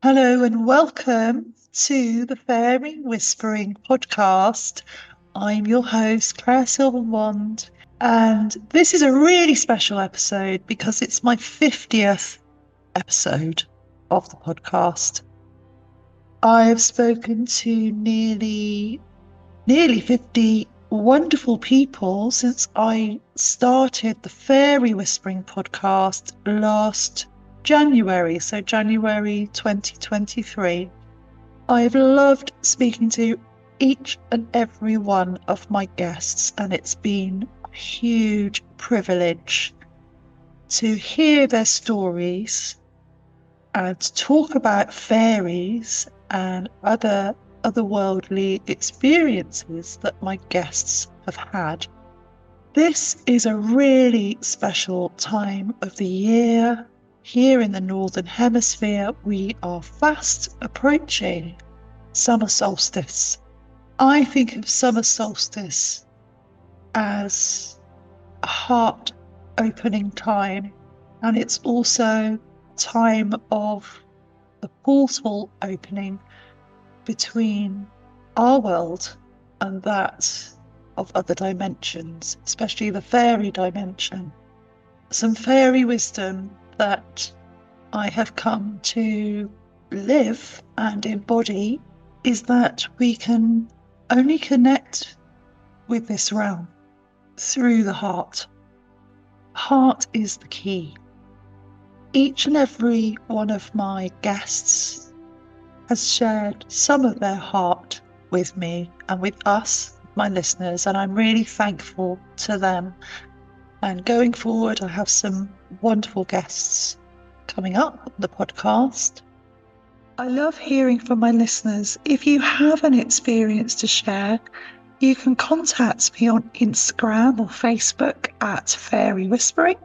Hello and welcome to the Fairy Whispering podcast. I'm your host, Claire Silverwand, and this is a really special episode because it's my 50th episode of the podcast. I have spoken to nearly 50 wonderful people since I started the Fairy Whispering podcast last January, so January 2023. I've loved speaking to each and every one of my guests, and it's been a huge privilege to hear their stories and to talk about fairies and other otherworldly experiences that my guests have had. This is a really special time of the year. Here in the Northern Hemisphere, we are fast approaching summer solstice. I think of summer solstice as a heart opening time, and it's also a time of the portal opening between our world and that of other dimensions, especially the fairy dimension. Some fairy wisdom that I have come to live and embody is that we can only connect with this realm through the heart. Heart is the key. Each and every one of my guests has shared some of their heart with me and with us, my listeners, and I'm really thankful to them. And going forward, I have some wonderful guests coming up on the podcast. I love hearing from my listeners. If you have an experience to share, you can contact me on Instagram or Facebook at Fairy Whispering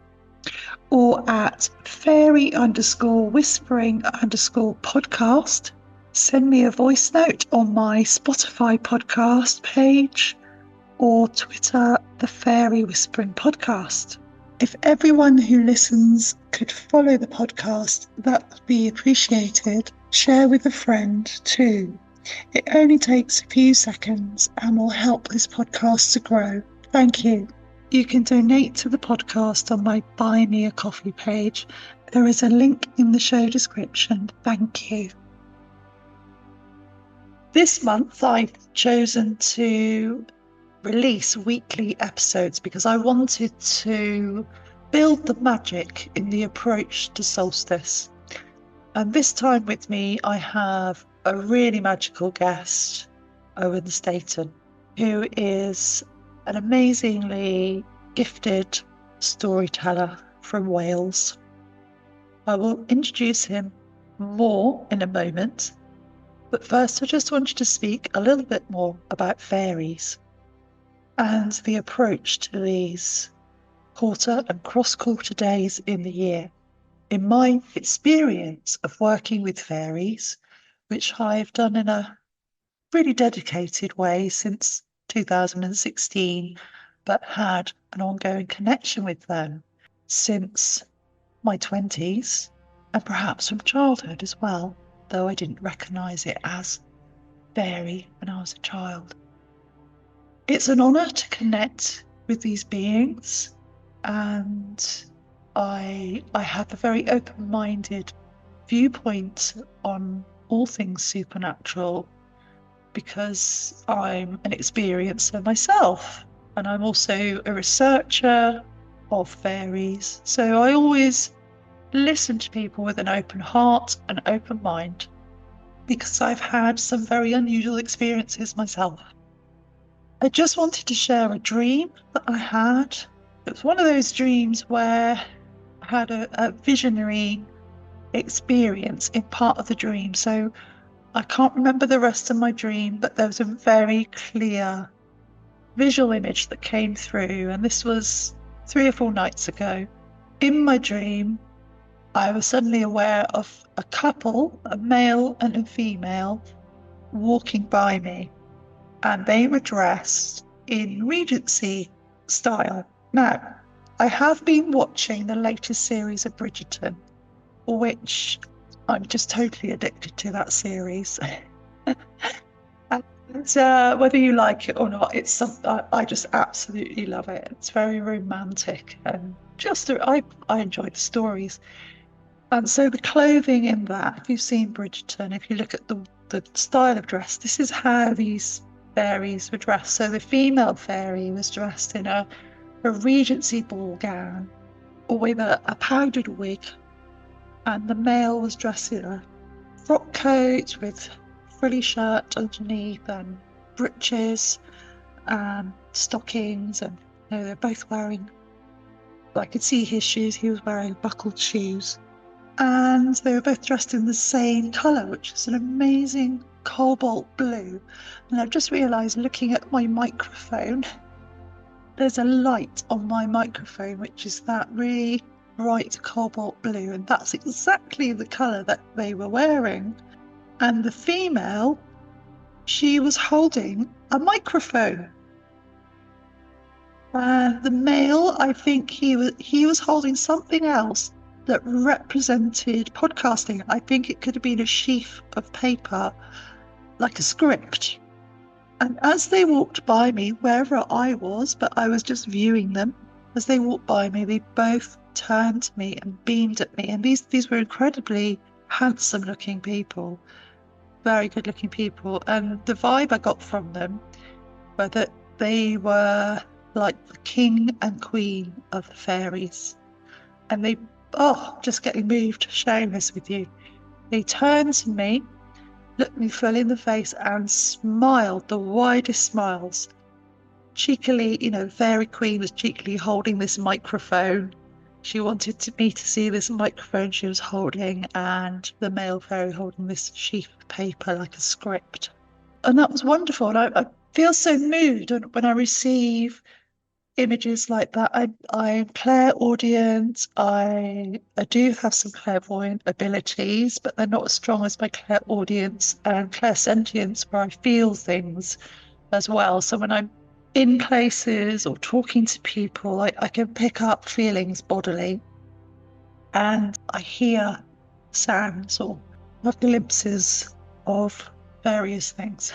or at fairy_whispering_podcast. Send me a voice note on my Spotify podcast page or Twitter, the Fairy Whispering Podcast. If everyone who listens could follow the podcast, that would be appreciated. Share with a friend too. It only takes a few seconds and will help this podcast to grow. Thank you. You can donate to the podcast on my Buy Me a Coffee page. There is a link in the show description. Thank you. This month I've chosen to release weekly episodes because I wanted to build the magic in the approach to solstice. And this time with me, I have a really magical guest, Owen Staton, who is an amazingly gifted storyteller from Wales. I will introduce him more in a moment, but first I just wanted to speak a little bit more about fairies and the approach to these quarter and cross-quarter days in the year. In my experience of working with fairies, which I've done in a really dedicated way since 2016, but had an ongoing connection with them since my 20s and perhaps from childhood as well, though I didn't recognise it as fairy when I was a child. It's an honour to connect with these beings, and I have a very open-minded viewpoint on all things supernatural because I'm an experiencer myself, and I'm also a researcher of fairies. So I always listen to people with an open heart and open mind because I've had some very unusual experiences myself. I just wanted to share a dream that I had. It was one of those dreams where I had a visionary experience in part of the dream. So I can't remember the rest of my dream, but there was a very clear visual image that came through. And this was 3 or 4 nights ago. In my dream, I was suddenly aware of a couple, a male and a female, walking by me. And they were dressed in Regency style. Now, I have been watching the latest series of Bridgerton, which I'm just totally addicted to that series. And whether you like it or not, it's something I just absolutely love it. It's very romantic and just I enjoy the stories. And so the clothing in that, if you've seen Bridgerton, if you look at the style of dress, this is how these fairies were dressed. So the female fairy was dressed in a Regency ball gown with a powdered wig, and the male was dressed in a frock coat with frilly shirt underneath and breeches and stockings, and they're both wearing. I could see his shoes. He was wearing buckled shoes, and they were both dressed in the same colour, which is an amazing cobalt blue. And I've just realised, looking at my microphone, there's a light on my microphone which is that really bright cobalt blue, and that's exactly the colour that they were wearing. And the female, she was holding a microphone. And the male, I think he was holding something else that represented podcasting. I think it could have been a sheaf of paper, like a script. And as they walked by me, wherever I was, but I was just viewing them, as they walked by me, they both turned to me and beamed at me. And these were incredibly handsome looking people, very good looking people. And the vibe I got from them were that they were like the king and queen of the fairies. And they, just getting moved sharing this with you. They turned to me, looked me full in the face, and smiled the widest smiles. Cheekily, Fairy Queen was cheekily holding this microphone. She wanted me to see this microphone she was holding, and the male fairy holding this sheaf of paper like a script. And that was wonderful. And I feel so moved when I receive images like that. I'm clairaudient. I do have some clairvoyant abilities, but they're not as strong as my clairaudience and clairsentience, where I feel things as well. So when I'm in places or talking to people, I can pick up feelings bodily, and I hear sounds or have glimpses of various things.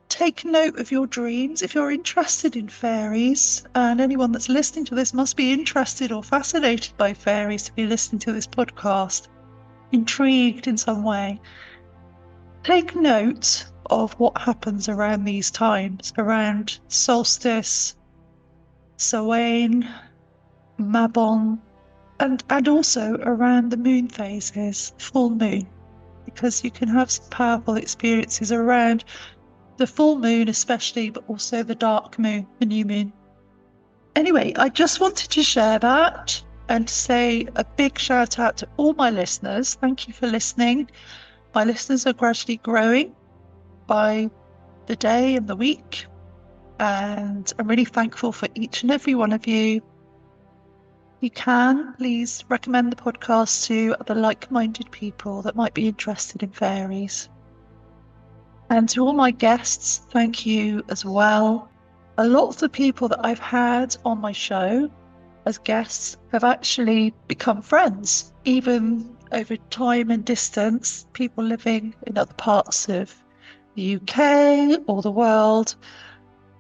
Take note of your dreams if you're interested in fairies, and anyone that's listening to this must be interested or fascinated by fairies to be listening to this podcast, intrigued in some way. Take note of what happens around these times, around solstice, Samhain, Mabon, and also around the moon phases, full moon, because you can have some powerful experiences around the full moon especially, but also the dark moon, the new moon. Anyway, I just wanted to share that and to say a big shout out to all my listeners. Thank you for listening. My listeners are gradually growing by the day and the week, and I'm really thankful for each and every one of you. You can please recommend the podcast to other like-minded people that might be interested in fairies. And to all my guests, thank you as well. A lot of the people that I've had on my show as guests have actually become friends, even over time and distance. People living in other parts of the UK or the world,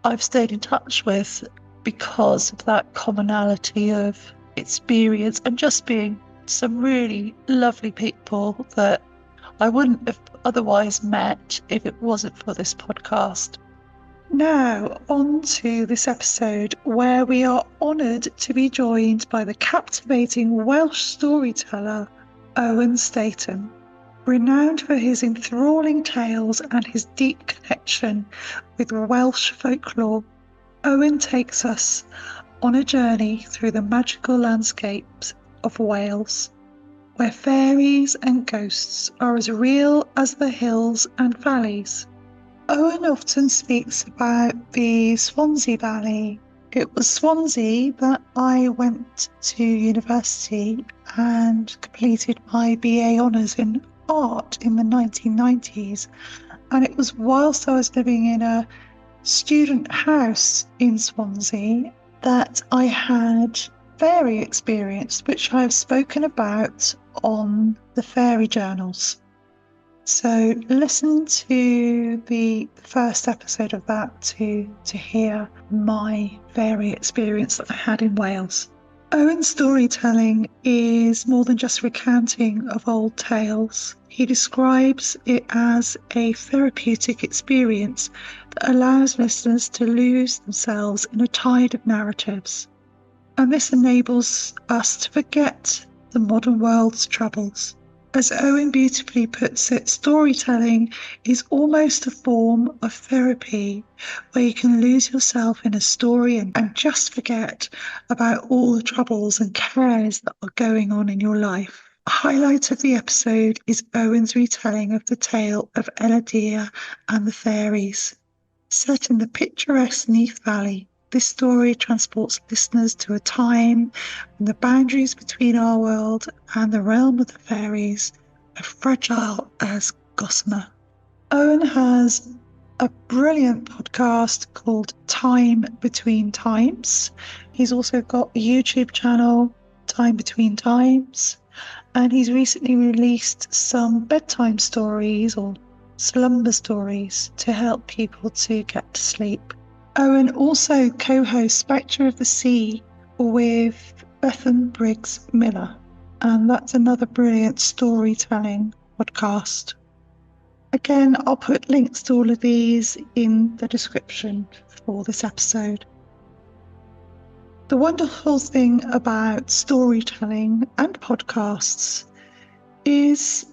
I've stayed in touch with because of that commonality of experience and just being some really lovely people that I wouldn't have otherwise met if it wasn't for this podcast. Now, on to this episode where we are honoured to be joined by the captivating Welsh storyteller, Owen Staton. Renowned for his enthralling tales and his deep connection with Welsh folklore, Owen takes us on a journey through the magical landscapes of Wales, where fairies and ghosts are as real as the hills and valleys. Owen often speaks about the Swansea Valley. It was Swansea that I went to university and completed my BA Honours in art in the 1990s. And it was whilst I was living in a student house in Swansea that I had fairy experience, which I have spoken about on the fairy journals. So listen to the first episode of that to hear my fairy experience that I had in Wales. Owen's storytelling is more than just recounting of old tales. He describes it as a therapeutic experience that allows listeners to lose themselves in a tide of narratives. And this enables us to forget the modern world's troubles. As Owen beautifully puts it, storytelling is almost a form of therapy where you can lose yourself in a story and just forget about all the troubles and cares that are going on in your life. A highlight of the episode is Owen's retelling of the tale of Eladir and the Fairies. Set in the picturesque Neath Valley, this story transports listeners to a time when the boundaries between our world and the realm of the fairies are fragile as gossamer. Owen has a brilliant podcast called Time Between Times. He's also got a YouTube channel, Time Between Times, and he's recently released some bedtime stories or slumber stories to help people to get to sleep. Owen also co-hosts Spectre of the Sea with Bethan Briggs Miller, and that's another brilliant storytelling podcast. Again, I'll put links to all of these in the description for this episode. The wonderful thing about storytelling and podcasts is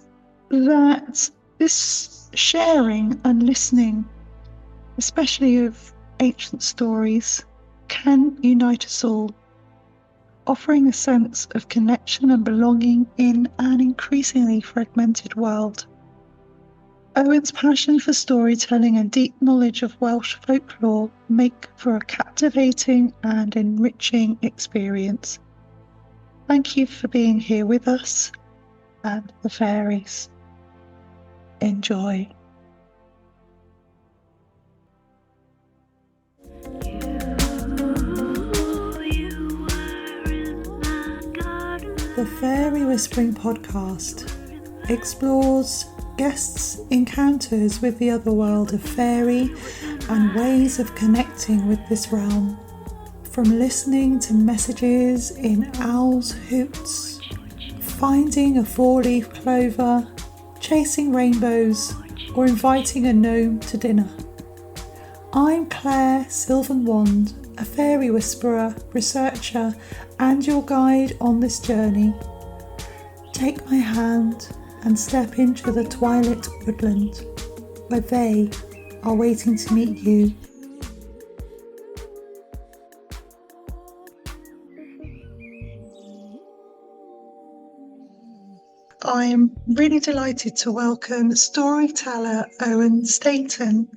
that this sharing and listening, especially of ancient stories, can unite us all, offering a sense of connection and belonging in an increasingly fragmented world. Owen's passion for storytelling and deep knowledge of Welsh folklore make for a captivating and enriching experience. Thank you for being here with us and the fairies. Enjoy. The Fairy Whispering Podcast explores guests' encounters with the other world of fairy and ways of connecting with this realm. From listening to messages in owls' hoots, finding a four-leaf clover, chasing rainbows, or inviting a gnome to dinner. I'm Claire Sylvan Wand, a fairy whisperer, researcher, and your guide on this journey. Take my hand and step into the twilit woodland, where they are waiting to meet you. I'm really delighted to welcome storyteller Owen Staton,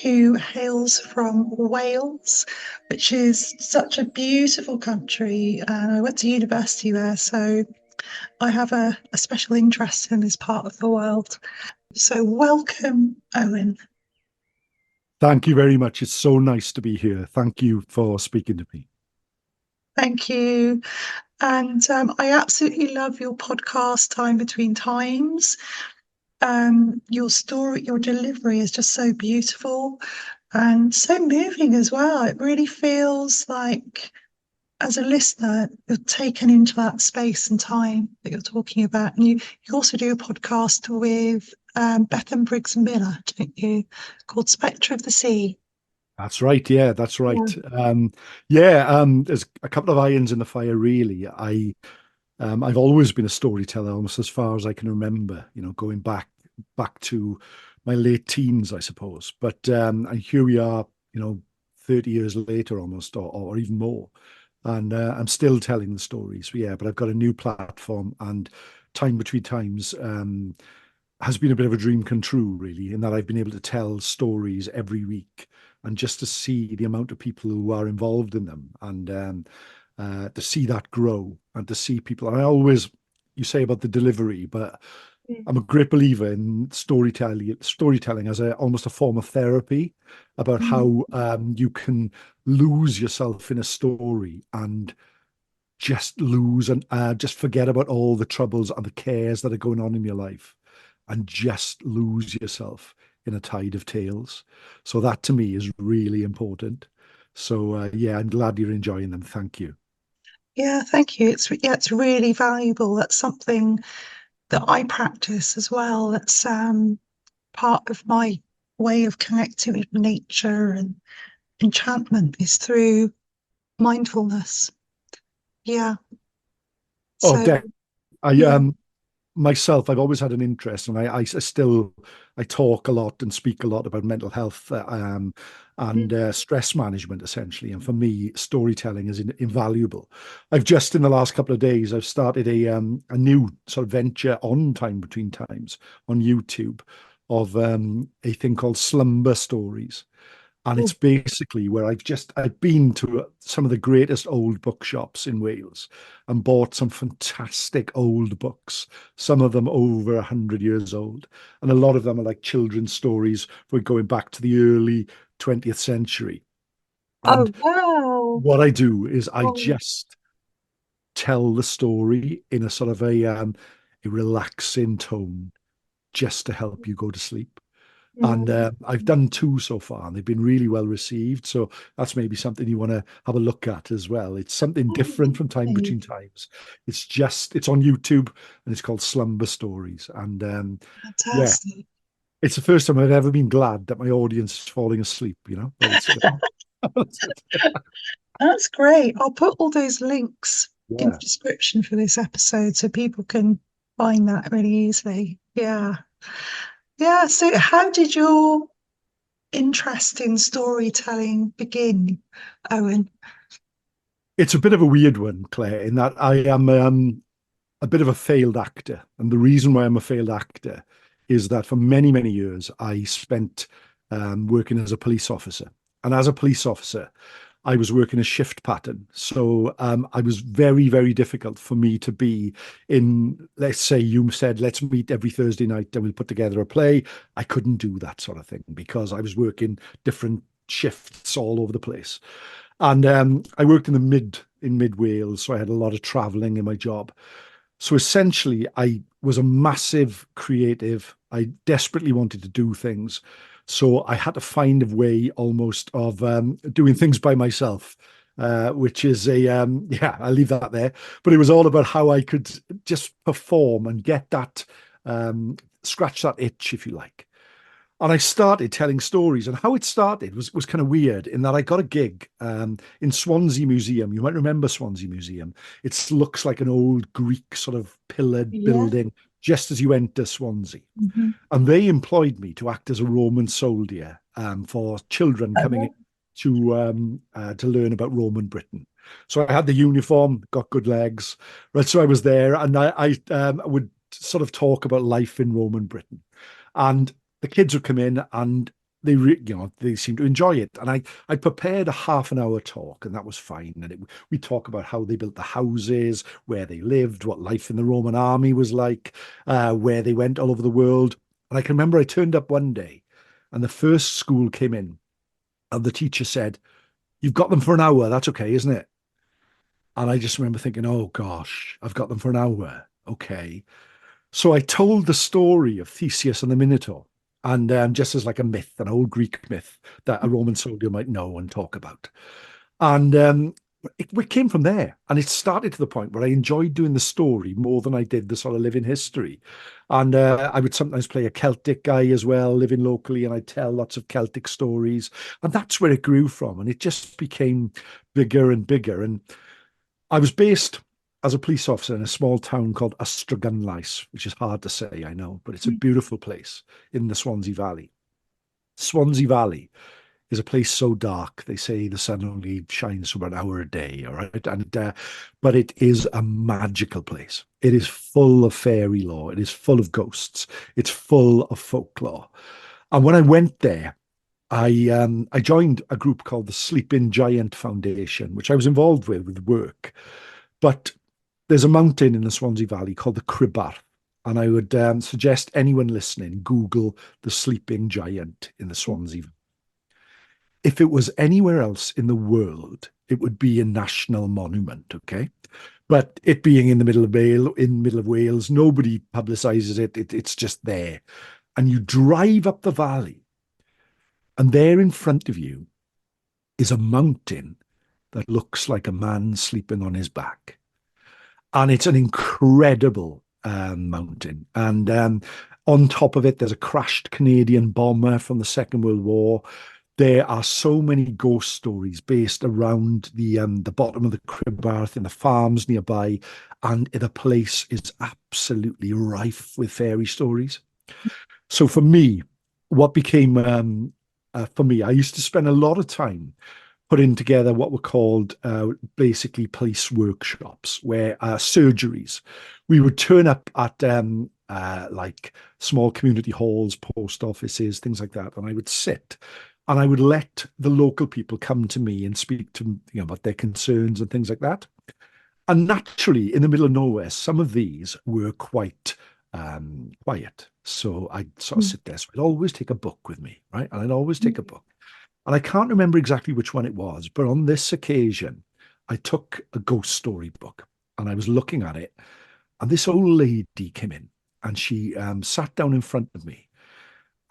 who hails from Wales, which is such a beautiful country. And I went to university there, so I have a special interest in this part of the world. So welcome, Owen. Thank you very much. It's so nice to be here. Thank you for speaking to me. Thank you. And I absolutely love your podcast, Time Between Times. Your story, your delivery is just so beautiful and so moving as well. It really feels like, as a listener, you're taken into that space and time that you're talking about. And you also do a podcast with Bethan Briggs Miller, don't you, called Spectre of the Sea. That's right. Yeah, that's right. There's a couple of irons in the fire, really. I've always been a storyteller, almost as far as I can remember, going back to my late teens, I suppose. But and here we are, 30 years later almost, or even more. And I'm still telling the stories. But I've got a new platform, and Time Between Times has been a bit of a dream come true, really, in that I've been able to tell stories every week, and just to see the amount of people who are involved in them, and to see that grow, and to see people. And you say about the delivery, but I'm a great believer in storytelling as almost a form of therapy, about how you can lose yourself in a story and just lose and just forget about all the troubles and the cares that are going on in your life and just lose yourself in a tide of tales. So that to me is really important. So yeah, I'm glad you're enjoying them. Thank you. Yeah, thank you. It's really valuable. That's something that I practice as well. That's part of my way of connecting with nature and enchantment is through mindfulness. Yeah. Oh, So I yeah. myself, I've always had an interest, and I still I talk a lot and speak a lot about mental health and stress management, essentially. And for me, storytelling is invaluable. I've just in the last couple of days, I've started a new sort of venture on Time Between Times on YouTube of a thing called Slumber Stories. And it's basically where I've been to some of the greatest old bookshops in Wales and bought some fantastic old books, some of them over 100 years old. And a lot of them are like children's stories for going back to the early 20th century. And Oh wow. what I do is I Oh, just tell the story in a sort of a relaxing tone just to help you go to sleep. And mm, I've done two so far, and they've been really well received. So that's maybe something you want to have a look at as well. It's something oh, different from Time lovely. Between Times. It's on YouTube, and it's called Slumber Stories. And yeah, Fantastic. it's the first time I've ever been glad that my audience is falling asleep. But it's That's great. I'll put all those links in the yeah. description for this episode so people can find that really easily. Yeah. Yeah. So, how did your interest in storytelling begin, Owen? It's a bit of a weird one, Claire, in that I am a bit of a failed actor. And the reason why I'm a failed actor is that for many, many years, I spent working as a police officer. And as a police officer, I was working a shift pattern. So I was very, very difficult for me to be in, let's say you said, let's meet every Thursday night and we'll put together a play. I couldn't do that sort of thing because I was working different shifts all over the place. And I worked in mid Wales, so I had a lot of traveling in my job. So essentially, I was a massive creative. I desperately wanted to do things. So I had to find a way almost of doing things by myself, which is yeah, I'll leave that there. But it was all about how I could just perform and get that, scratch that itch, if you like. And I started telling stories. And how it started was kind of weird in that I got a gig in Swansea Museum. You might remember Swansea Museum. It looks like an old Greek sort of pillared Yeah. building just as you enter Swansea. Hmm. And they employed me to act as a Roman soldier for children coming in to learn about Roman Britain. So I had the uniform, got good legs, right? So I was there, and I would sort of talk about life in Roman Britain, and the kids would come in and they seemed to enjoy it. And I prepared a half an hour talk, and that was fine. And we talk about how they built the houses, where they lived, what life in the Roman army was like, where they went all over the world. And I can remember I turned up one day, and the first school came in, and the teacher said, "You've got them for an hour. That's okay, isn't it?" And I just remember thinking, "Oh gosh, I've got them for an hour. Okay." So I told the story of Theseus and the Minotaur, and just as like a myth, an old Greek myth that a Roman soldier might know and talk about. And it came from there. And it started to the point where I enjoyed doing the story more than I did the sort of living history. And I would sometimes play a Celtic guy as well, living locally, and I'd tell lots of Celtic stories. And that's where it grew from. And it just became bigger and bigger. And I was based as a police officer in a small town called Ystrad, which is hard to say, I know, but it's a beautiful place in the Swansea Valley. Swansea Valley is a place so dark. They say the sun only shines for an hour a day, all right? And but it is a magical place. It is full of fairy lore. It is full of ghosts. It's full of folklore. And when I went there, I joined a group called the Sleeping Giant Foundation, which I was involved with work. But there's a mountain in the Swansea Valley called the Cribbar. And I would suggest anyone listening Google the sleeping giant in the Swansea. If it was anywhere else in the world, it would be a national monument, okay? But it being in the middle of Wales, nobody publicizes it. It's just there. And you drive up the valley, and there in front of you is a mountain that looks like a man sleeping on his back. And it's an incredible mountain. And on top of it, there's a crashed Canadian bomber from the Second World War. There are so many ghost stories based around the bottom of the Cribbarth in the farms nearby, and the place is absolutely rife with fairy stories. So for me, what became for me, I used to spend a lot of time putting together what were called basically police workshops, where surgeries. We would turn up at like small community halls, post offices, things like that, and I would sit and I would let the local people come to me and speak to about their concerns and things like that. And naturally, in the middle of nowhere, some of these were quite quiet. So I'd sort of Mm. sit there. So I'd always take a book with me, right? And I'd always take a book. And I can't remember exactly which one it was, but on this occasion, I took a ghost story book and I was looking at it. And this old lady came in and she sat down in front of me.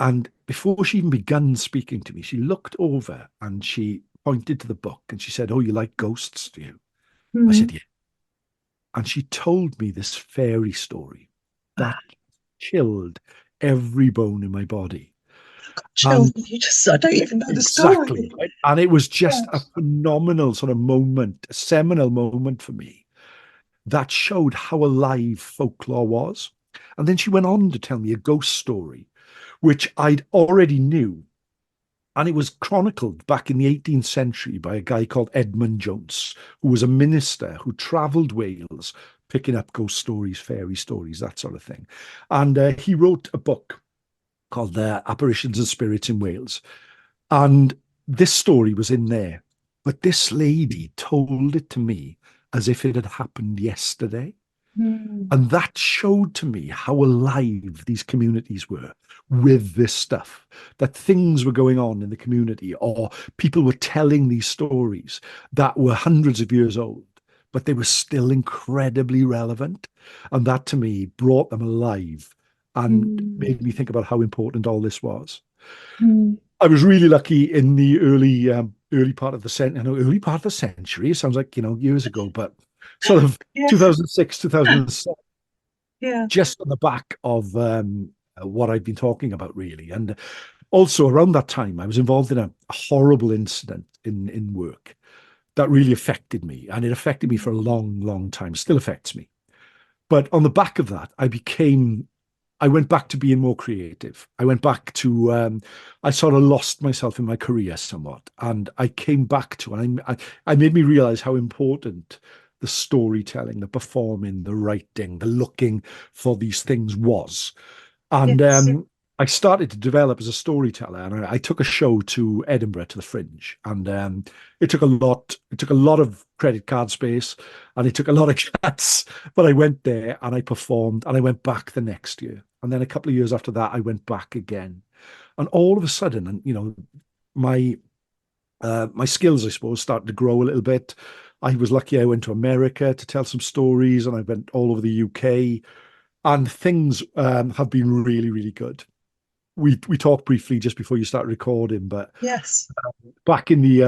And before she even began speaking to me, she looked over and she pointed to the book and she said, "Oh, you like ghosts, do you?" I Mm. said, "Yeah." And she told me this fairy story that Ah, chilled every bone in my body. I've got chills. And I don't even know the exactly, story. right? And it was just a Yes. phenomenal sort of moment, a seminal moment for me that showed how alive folklore was. And then she went on to tell me a ghost story, which I'd already knew. And it was chronicled back in the 18th century by a guy called Edmund Jones, who was a minister who travelled Wales, picking up ghost stories, fairy stories, that sort of thing. And he wrote a book called Apparitions and Spirits in Wales. And this story was in there. But this lady told it to me as if it had happened yesterday. Mm. And that showed to me how alive these communities were with this stuff, that things were going on in the community, or people were telling these stories that were hundreds of years old, but they were still incredibly relevant. And that to me brought them alive and Mm. made me think about how important all this was. Mm. I was really lucky in the early part of the century. I know early part of the century. It sounds like years ago, but sort of Yes. 2006, 2007, Yeah. just on the back of what I've been talking about, really. And also around that time, I was involved in a horrible incident in work that really affected me, and it affected me for a long, long time. Still affects me. But on the back of that, I went back to being more creative. I went back to, I sort of lost myself in my career somewhat. And I came back to, and I made me realize how important the storytelling, the performing, the writing, the looking for these things was. And Yes. I started to develop as a storyteller, and I took a show to Edinburgh to the Fringe, and it took a lot. It took a lot of credit card space, and it took a lot of cats. But I went there and I performed, and I went back the next year, and then a couple of years after that, I went back again, and all of a sudden, and my my skills, I suppose, started to grow a little bit. I was lucky. I went to America to tell some stories, and I went all over the UK, and things have been really, really good. We talked briefly just before you started recording, but Yes. back in the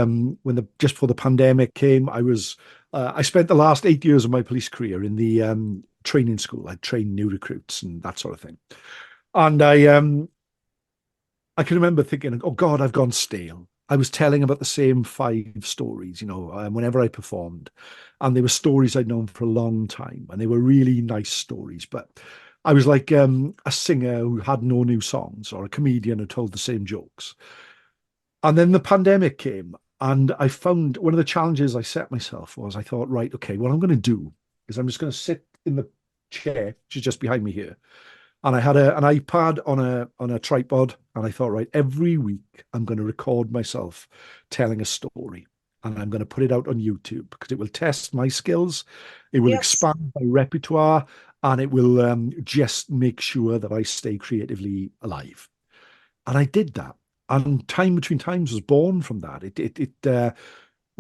when the just before the pandemic came, I spent the last 8 years of my police career in the training school. I trained new recruits and that sort of thing. And I can remember thinking, oh God, I've gone stale. I was telling about the same five stories, whenever I performed. And they were stories I'd known for a long time. And they were really nice stories. But I was like a singer who had no new songs or a comedian who told the same jokes. And then the pandemic came. And I found one of the challenges I set myself was I thought, right, okay, what I'm going to do is I'm just going to sit in the chair, which is just behind me here, and I had an iPad on a tripod, and I thought, right, every week I'm going to record myself telling a story, and I'm going to put it out on YouTube because it will test my skills, it will Yes. expand my repertoire, and it will just make sure that I stay creatively alive. And I did that, and Time Between Times was born from that. It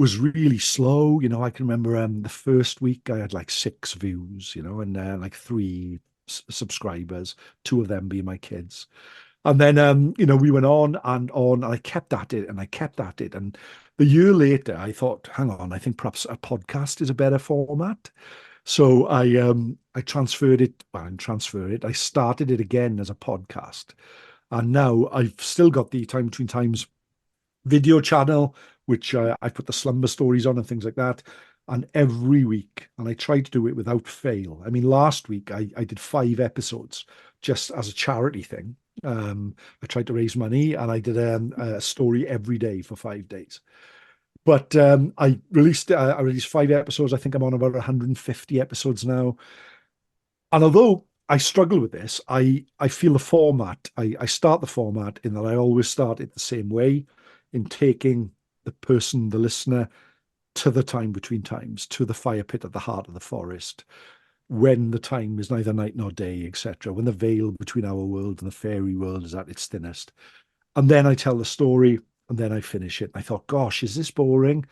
was really slow. I can remember the first week I had like 6 views, and like three subscribers, two of them being my kids. And then, we went on, and I kept at it and I kept at it. And a year later, I thought, hang on, I think perhaps a podcast is a better format. So I transferred it, well, I transferred it. I started it again as a podcast. And now I've still got the Time Between Times video channel, which I put the slumber stories on and things like that. And every week, and I try to do it without fail. I mean, last week I did 5 episodes just as a charity thing. I tried to raise money, and I did a story every day for 5 days. But I released 5 episodes. I think I'm on about 150 episodes now. And although I struggle with this, I feel the format. I start the format in that I always start it the same way, in taking the person, the listener, to the time between times, to the fire pit at the heart of the forest, when the time is neither night nor day, etc., when the veil between our world and the fairy world is at its thinnest. And then I tell the story, and then I finish it. I thought, gosh, is this boring?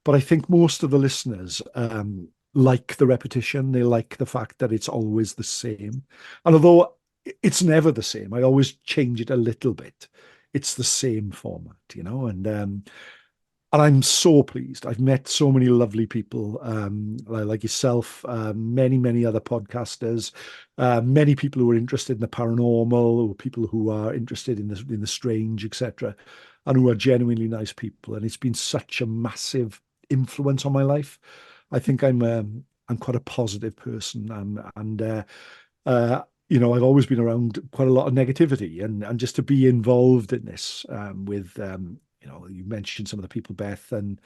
But I think most of the listeners like the repetition. They like the fact that it's always the same. And although it's never the same, I always change it a little bit. It's the same format, and I'm so pleased. I've met so many lovely people, like yourself, many, many other podcasters, many people who are interested in the paranormal, or people who are interested in the strange, etc., and who are genuinely nice people. And it's been such a massive influence on my life. I think I'm quite a positive person, and I've always been around quite a lot of negativity, and just to be involved in this with you mentioned some of the people, Beth and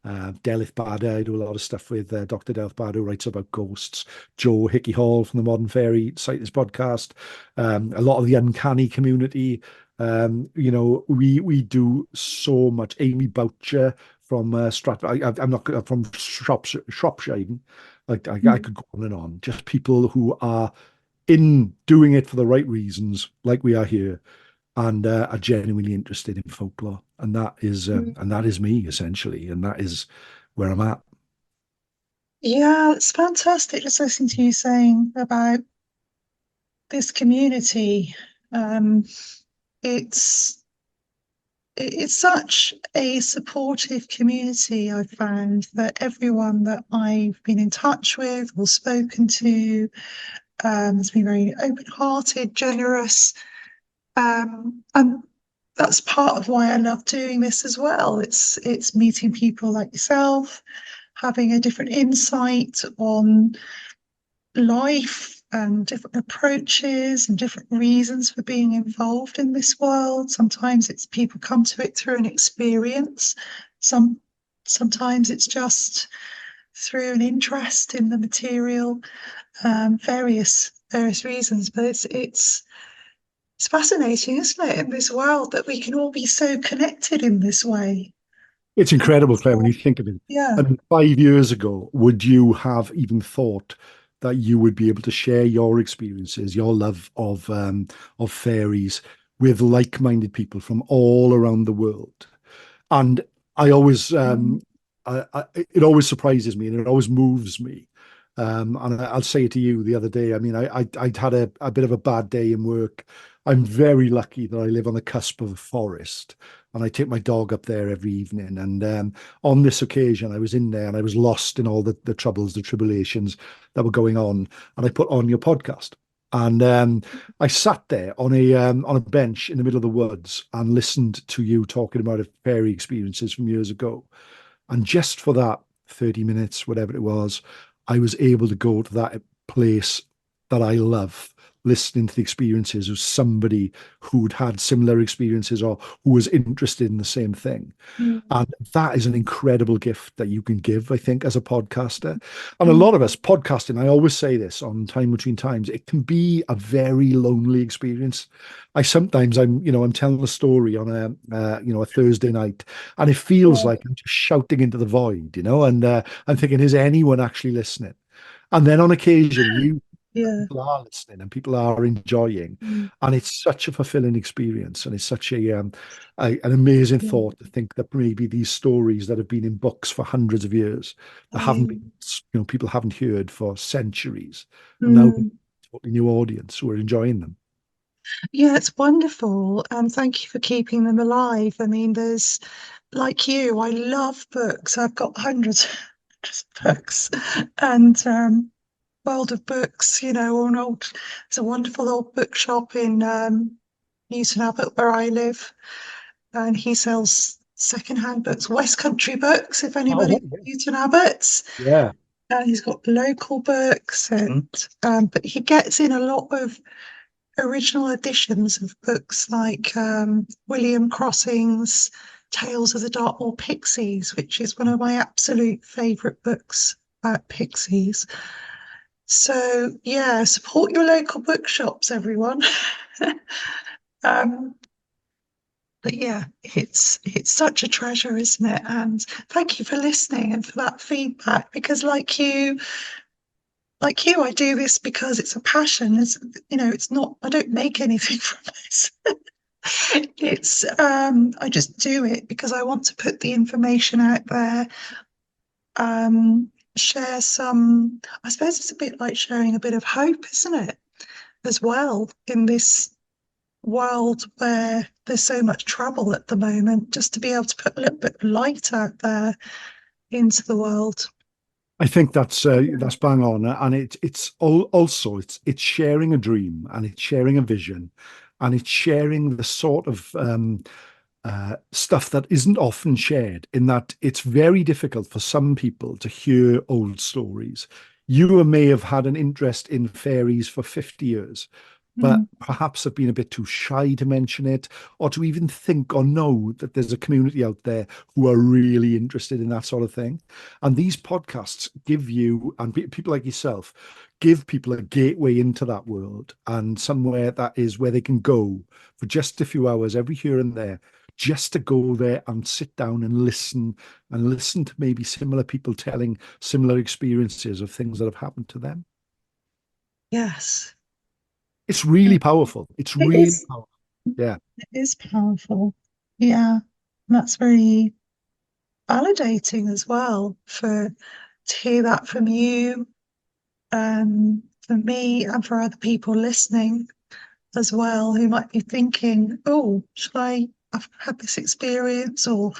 Delith Bada. I do a lot of stuff with Dr. Delith Bada, who writes about ghosts. Joe Hickey Hall from the Modern Fairy Sightings podcast. A lot of the uncanny community. We do so much. Amy Boucher from Stratford. I'm not from Shropshire even. Like I could go on and on. Just people who are in doing it for the right reasons, like we are here, and are genuinely interested in folklore, and that is me essentially, and that is where I'm at. Yeah, it's fantastic just listening to you saying about this community. Um, it's it's such a supportive community. I've found that everyone that I've been in touch with or spoken to has been very open-hearted, generous, and that's part of why I love doing this as well. It's meeting people like yourself, having a different insight on life and different approaches and different reasons for being involved in this world. Sometimes it's people come to it through an experience. Sometimes it's just through an interest in the material, various reasons. But it's fascinating, isn't it, in this world that we can all be so connected in this way. It's incredible, Claire, when you think of it. Yeah. And 5 years ago, would you have even thought that you would be able to share your experiences, your love of fairies, with like-minded people from all around the world? And I always, it always surprises me, and it always moves me. And I'll say it to you the other day. I mean, I'd had a bit of a bad day in work. I'm very lucky that I live on the cusp of a forest, and I take my dog up there every evening. And on this occasion, I was in there and I was lost in all the troubles, the tribulations that were going on. And I put on your podcast. And I sat there on a bench in the middle of the woods and listened to you talking about fairy experiences from years ago. And just for that 30 minutes, whatever it was, I was able to go to that place that I love, listening to the experiences of somebody who'd had similar experiences or who was interested in the same thing. And that is an incredible gift that you can give, I think, as a podcaster. And a lot of us podcasting, I always say this on Time Between Times, it can be a very lonely experience. I'm telling a story on a Thursday night, and it feels like I'm just shouting into the void, and I'm thinking, is anyone actually listening? And then on occasion, Yeah. people are listening and people are enjoying, Mm. and it's such a fulfilling experience, and it's such an amazing Yeah. thought to think that maybe these stories that have been in books for hundreds of years that haven't been, Mm. people haven't heard for centuries, and now Mm. a totally new audience who are enjoying them. Yeah, it's wonderful. And thank you for keeping them alive. I mean, there's like you, I love books. I've got hundreds of books. And world of books, there's a wonderful old bookshop in Newton Abbot where I live, and he sells secondhand books, West Country books, if Oh, anybody Newton Abbots. yeah. And he's got local books, and but he gets in a lot of original editions of books like William Crossing's Tales of the Dartmoor Pixies, which is one of my absolute favourite books about pixies. So yeah, support your local bookshops, everyone. um, but yeah, it's such a treasure, isn't it? And thank you for listening and for that feedback. Because like you, I do this because it's a passion. It's not. I don't make anything from this. It's I just do it because I want to put the information out there. Share some. I suppose it's a bit like sharing a bit of hope, isn't it? As well in this world where there's so much trouble at the moment, just to be able to put a little bit of light out there into the world. I think that's bang on, and also it's sharing a dream, and it's sharing a vision, and it's sharing the sort of stuff that isn't often shared. In that it's very difficult for some people to hear old stories. You may have had an interest in fairies for 50 years, but Mm. perhaps have been a bit too shy to mention it, or to even think or know that there's a community out there who are really interested in that sort of thing. And these podcasts give you, and people like yourself, give people a gateway into that world, and somewhere that is where they can go for just a few hours every here and there, just to go there and sit down and listen to maybe similar people telling similar experiences of things that have happened to them. Yes, It's really powerful. It's it really is. powerful. Yeah. It is powerful. Yeah, and that's very validating as well for to hear that from you, for me, and for other people listening as well who might be thinking, "Oh, should I? I've had this experience, or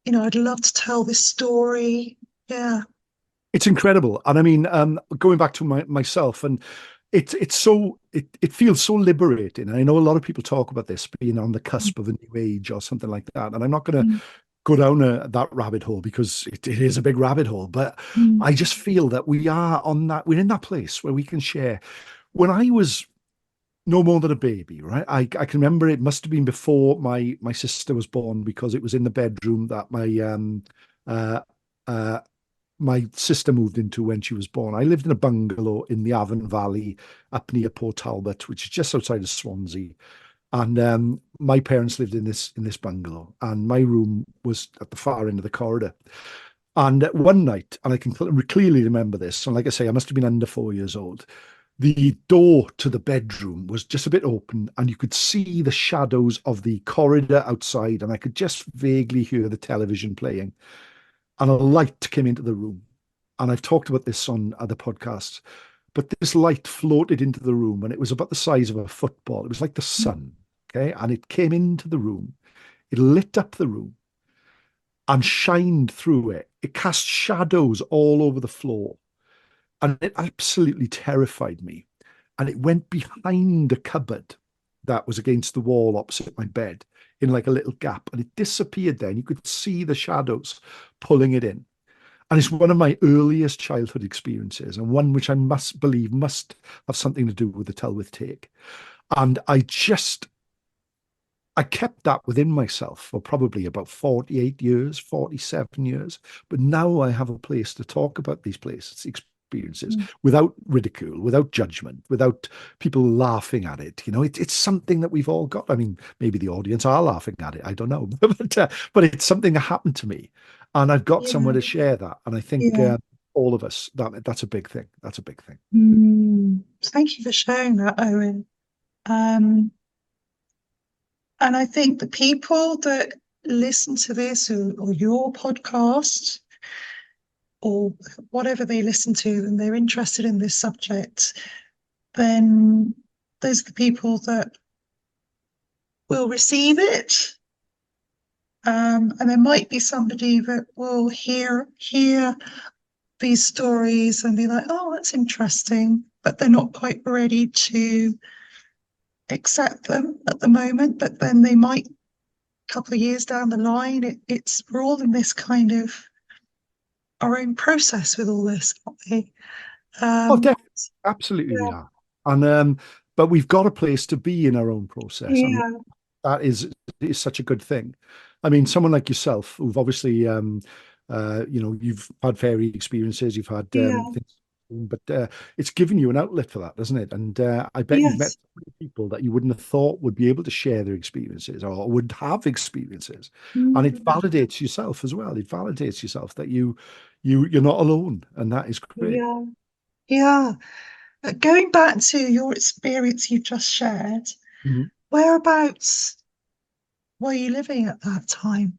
I'd love to tell this story." Yeah. It's incredible. And I mean, going back to myself, and it feels so liberating. And I know a lot of people talk about this being on the cusp of a new age or something like that. And I'm not going to Mm. go down that rabbit hole because it is a big rabbit hole. But Mm. I just feel that we're in that place where we can share. When I was no more than a baby, right? I can remember it must have been before my sister was born, because it was in the bedroom that uh, uh, my sister moved into when she was born. I lived in a bungalow in the Avon Valley up near Port Talbot, which is just outside of Swansea. And my parents lived in this bungalow, and my room was at the far end of the corridor. And one night, and I can clearly remember this, and like I say, I must have been under 4 years old. The door to the bedroom was just a bit open, and you could see the shadows of the corridor outside, and I could just vaguely hear the television playing. And a light came into the room. And I've talked about this on other podcasts, but this light floated into the room, and it was about the size of a football. It was like the sun. Okay. And it came into the room, it lit up the room and shined through it. It cast shadows all over the floor, and it absolutely terrified me. And it went behind a cupboard that was against the wall opposite my bed in like a little gap, and it disappeared there. And you could see the shadows pulling it in. And it's one of my earliest childhood experiences, and one which I must believe must have something to do with the Tylwyth Teg. And I kept that within myself for probably about 48 years, 47 years. But now I have a place to talk about these places, experiences, Mm. without ridicule, without judgment, without people laughing at it. It's something that we've all got. I mean, maybe the audience are laughing at it. I don't know. But it's something that happened to me. And I've got somewhere Yeah. to share that. And I think Yeah. all of us. That's a big thing. That's a big thing. Thank you for sharing that, Owen. Um, and I think the people that listen to this or your podcast or whatever they listen to and they're interested in this subject, then those are the people that will receive it. And there might be somebody that will hear these stories and be like, "Oh, that's interesting," but they're not quite ready to accept them at the moment. But then they might, a couple of years down the line, it's we're all in this kind of our own process with all this, aren't we? Oh, Um, definitely, absolutely, we yeah, are. And but we've got a place to be in our own process, and yeah, that is such a good thing. I mean, someone like yourself, who've obviously, you've had fairy experiences, you've had yeah, things, but it's given you an outlet for that, doesn't it? And I bet you've met yes, so many people that you wouldn't have thought would be able to share their experiences or would have experiences, and it mm, validates yourself as well. It validates yourself that you're not alone, and that is great. yeah, yeah. Going back to your experience you just shared, Mhm. whereabouts were you living at that time?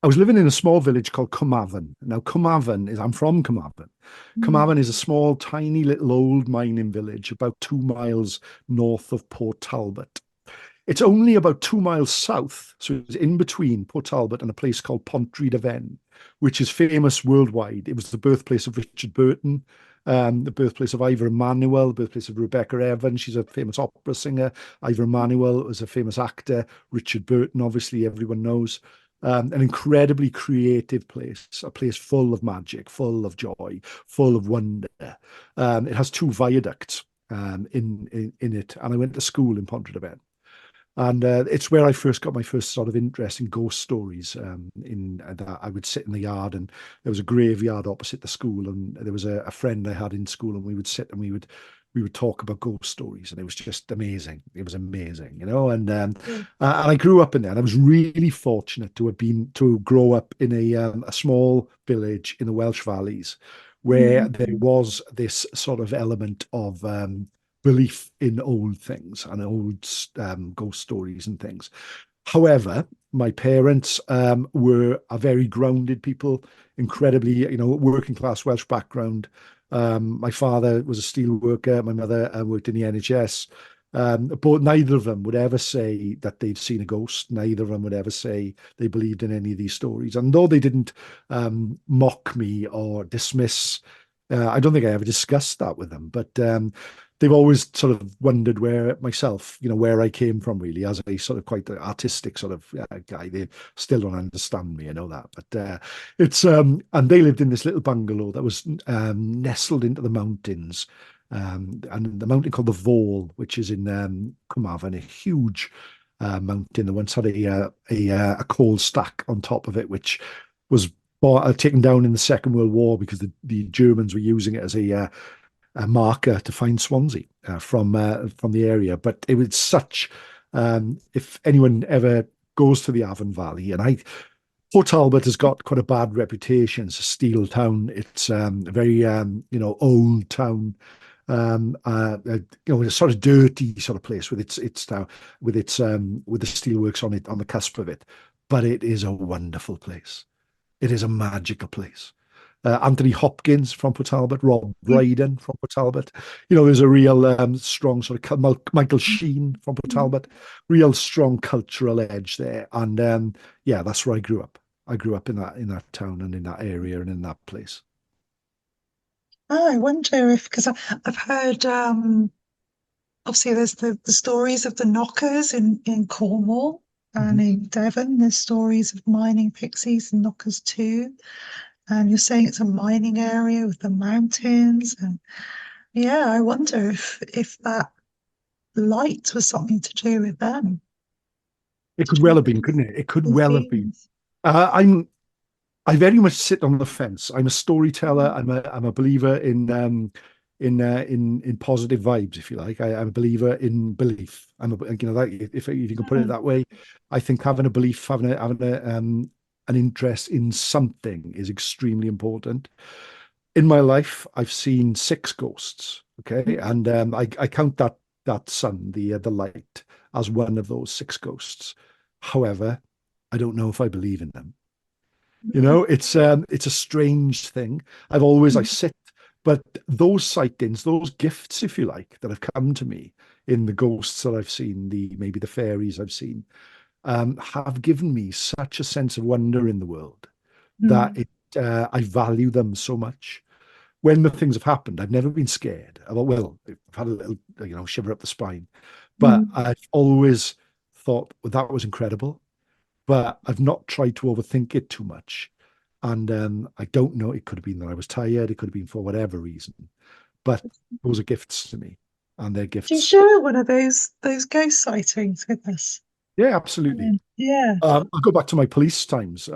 I was living in a small village called Carmarthen. Now, I'm from Carmarthen. Mm, Carmarthen is a small, tiny little old mining village about 2 miles north of Port Talbot. It's only about 2 miles south, so it's in between Port Talbot and a place called Pontrhydyfen, which is famous worldwide. It was the birthplace of Richard Burton, the birthplace of Ivor Emmanuel, the birthplace of Rebecca Evans. She's a famous opera singer. Ivor Emmanuel was a famous actor. Richard Burton, obviously, everyone knows. An incredibly creative place, a place full of magic, full of joy, full of wonder. It has two viaducts in it, and I went to school in Pontrhydyfen. And it's where I first got my first sort of interest in ghost stories. In that I would sit in the yard, and there was a graveyard opposite the school, and there was a friend I had in school, and we would sit and we would talk about ghost stories, and it was just amazing. It was amazing, you know. And I grew up in there, and I was really fortunate to grow up in a small village in the Welsh valleys, where there mm, was this sort of element of belief in old things and old ghost stories and things. However, my parents were a very grounded people, incredibly, working class Welsh background. My father was a steel worker. My mother worked in the NHS. But neither of them would ever say that they'd seen a ghost. Neither of them would ever say they believed in any of these stories. And though they didn't mock me or dismiss, I don't think I ever discussed that with them. But they've always sort of wondered where I came from, really, as a sort of quite artistic sort of guy. They still don't understand me, I know that. But and they lived in this little bungalow that was nestled into the mountains. And the mountain called the Vole, which is in Carmarthen, a huge mountain that once had a coal stack on top of it, which was taken down in the Second World War because the Germans were using it as a marker to find Swansea from the area. But it was such. If anyone ever goes to the Avon Valley, Port Talbot has got quite a bad reputation. It's a steel town. It's a very old town. It's a sort of dirty sort of place with its town with the steelworks on it on the cusp of it. But it is a wonderful place. It is a magical place. Anthony Hopkins from Port Talbot, Rob Brydon from Port Talbot. There's a real strong sort of Michael Sheen from Port mm. Talbot, real strong cultural edge there. And yeah, that's where I grew up. I grew up in that town and in that area and in that place. Oh, I wonder if, because I've heard, obviously there's the stories of the knockers in Cornwall and Mhm. in Devon. There's stories of mining pixies and knockers too. And you're saying it's a mining area with the mountains. And yeah, I wonder if that light was something to do with them. It could To do well with have been, couldn't it? It could these well have been. beings. Uh, I'm I very much sit on the fence. I'm a storyteller. Mm, I'm a believer in positive vibes, if you like. I'm a believer in belief. If you can put it mm, that way. I think having a belief, having an interest in something is extremely important. In my life, I've seen six ghosts. Okay, Mm, and I count that sun, the light, as one of those six ghosts. However, I don't know if I believe in them. You mm, know, it's a strange thing. I mm, sit, but those sightings, those gifts, if you like, that have come to me in the ghosts that I've seen, the maybe the fairies I've seen, have given me such a sense of wonder in the world that mm, I value them so much. When the things have happened, I've never been scared. Well, I've had a little, shiver up the spine, but mm. I've always thought, well, that was incredible, but I've not tried to overthink it too much. And I don't know, it could have been that I was tired, it could have been for whatever reason, but those are gifts to me, and they're Do you gifts. share one of those ghost sightings with us? Yeah, absolutely. Yeah, I'll go back to my police times.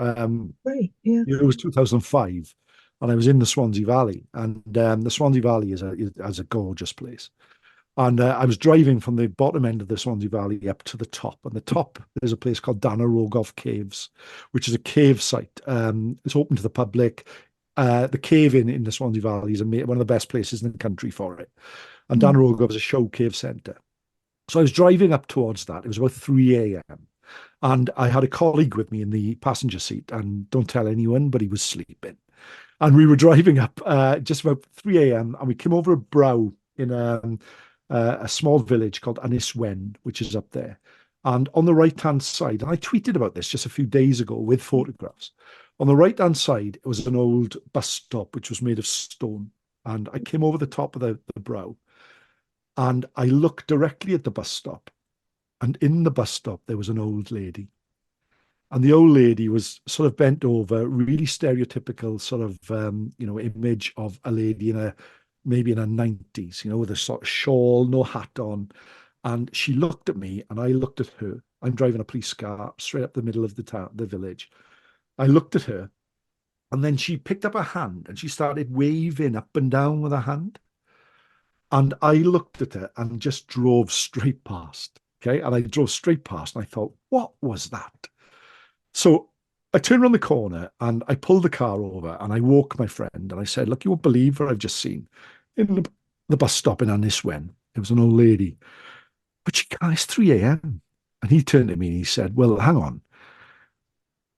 great. Yeah. It was 2005, and I was in the Swansea Valley, and the Swansea Valley is a gorgeous place. And I was driving from the bottom end of the Swansea Valley up to the top. And the top, there's a place called Danarogoff Caves, which is a cave site. It's open to the public. The cave in the Swansea Valley is one of the best places in the country for it. And Mm, Danarogoff is a show cave centre. So I was driving up towards that. It was about 3 a.m. And I had a colleague with me in the passenger seat. And don't tell anyone, but he was sleeping. And we were driving up just about 3 a.m. and we came over a brow in a small village called Aniswen, which is up there. And on the right hand side, and I tweeted about this just a few days ago with photographs. On the right hand side, it was an old bus stop which was made of stone. And I came over the top of the brow and I looked directly at the bus stop. And in the bus stop, there was an old lady. And the old lady was sort of bent over, really stereotypical sort of image of a lady in a maybe in her 90s, with a sort of shawl, no hat on. And she looked at me and I looked at her. I'm driving a police car straight up the middle of the town, the village. I looked at her and then she picked up her hand and she started waving up and down with her hand. And I looked at her and just drove straight past. Okay. And I drove straight past and I thought, what was that? So I turned around the corner and I pulled the car over and I woke my friend and I said, look, you won't believe what I've just seen in the bus stop in Aniswen. It was an old lady, but she can't, it's 3 a.m. And he turned to me and he said, well, hang on.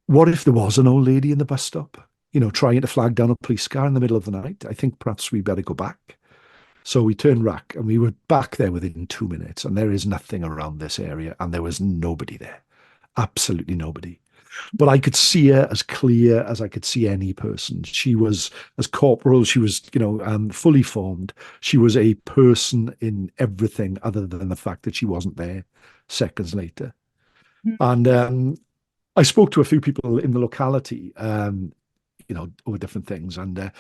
What if there was an old lady in the bus stop, trying to flag down a police car in the middle of the night? I think perhaps we better go back. So we turned back and we were back there within 2 minutes and there is nothing around this area and there was nobody there. Absolutely nobody. But I could see her as clear as I could see any person. She was as corporal. She was, fully formed. She was a person in everything other than the fact that she wasn't there seconds later. mm. And I spoke to a few people in the locality, over different things. And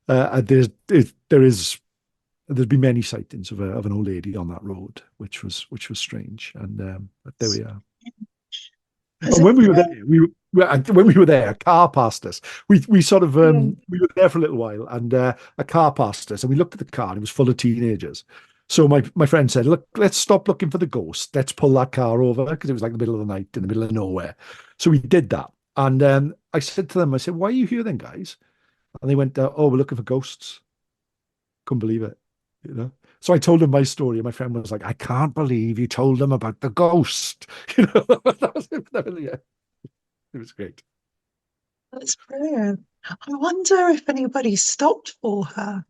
there's been many sightings of an old lady on that road, which was strange. And but there we are. Has And it when we were there, felt? when we were there, a car passed us. We sort of Yeah. we were there for a little while, and a car passed us, and we looked at the car, and it was full of teenagers. So my friend said, "Look, let's stop looking for the ghost. Let's pull that car over because it was like the middle of the night in the middle of nowhere." So we did that, and I said to them, "I said, why are you here then, guys?" And they went, "Oh, we're looking for ghosts." Couldn't believe it, you know. So I told him my story, and my friend was like, "I can't believe you told them about the ghost." Yeah, it was great. That's brilliant. I wonder if anybody stopped for her.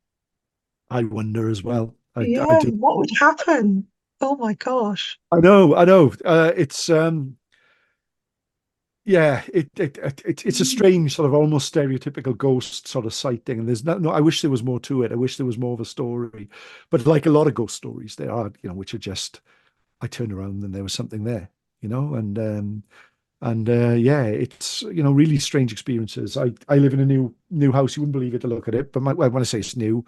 I wonder as well. I Yeah, do. what would happen? Oh my gosh. I know. I know. It's yeah. It's a Mm, strange sort of almost stereotypical ghost sort of sighting, and there's no. I wish there was more to it. I wish there was more of a story, but like a lot of ghost stories, there are which are just I turned around and there was something there, and yeah, it's really strange experiences. I live in a new house. You wouldn't believe it to look at it, but well, when I say it's new,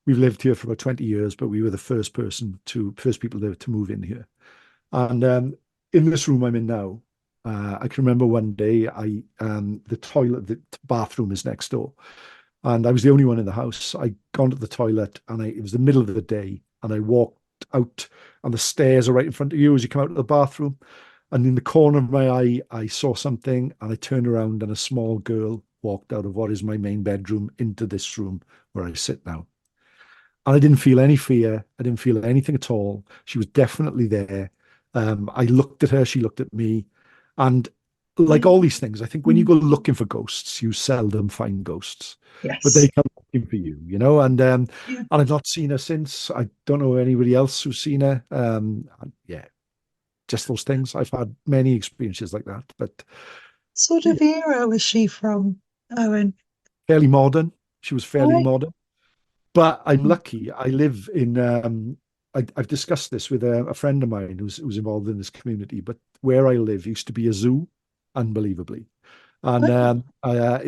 we've lived here for about 20 years, but we were the first people to move in here. And in this room I'm in now, I can remember one day the bathroom is next door, and I was the only one in the house. I gone to the toilet, and it was the middle of the day, and I walked out, and the stairs are right in front of you as you come out of the bathroom. And in the corner of my eye, I saw something, and I turned around, and a small girl walked out of what is my main bedroom into this room where I sit now. And I didn't feel any fear. I didn't feel anything at all. She was definitely there. I looked at her, she looked at me. And like all these things, I think when you Mm. go looking for ghosts, you seldom find ghosts, but they Yes. come looking for you, you know. Yeah. And I've not seen her since. I don't know anybody else who's seen her. Yeah, just those things. I've had many experiences like that, but Sort yeah, of era was she from, Owen? fairly modern. She was fairly Right. modern. But I'm lucky. I live in. I've discussed this with a friend of mine who's involved in this community. But where I live used to be a zoo, unbelievably. And I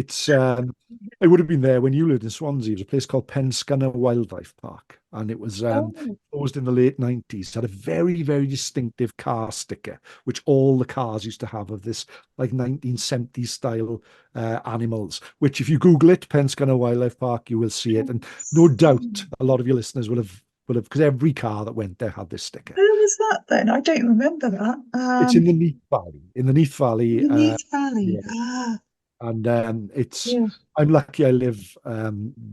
would have been there when you lived in Swansea. It was a place called Penscunner Wildlife Park, and it was Oh, closed in the late 90s. It had a very, very distinctive car sticker, which all the cars used to have of this like 1970s style animals. Which, if you Google it, Penscunner Wildlife Park, you will see it, and no yes. doubt a lot of your listeners will have because every car that went there had this sticker. Where was that then? I don't remember that. It's in the Neath Valley. In the Neath Valley, Beneath Valley. yeah. Ah, And it's yeah, I'm lucky I live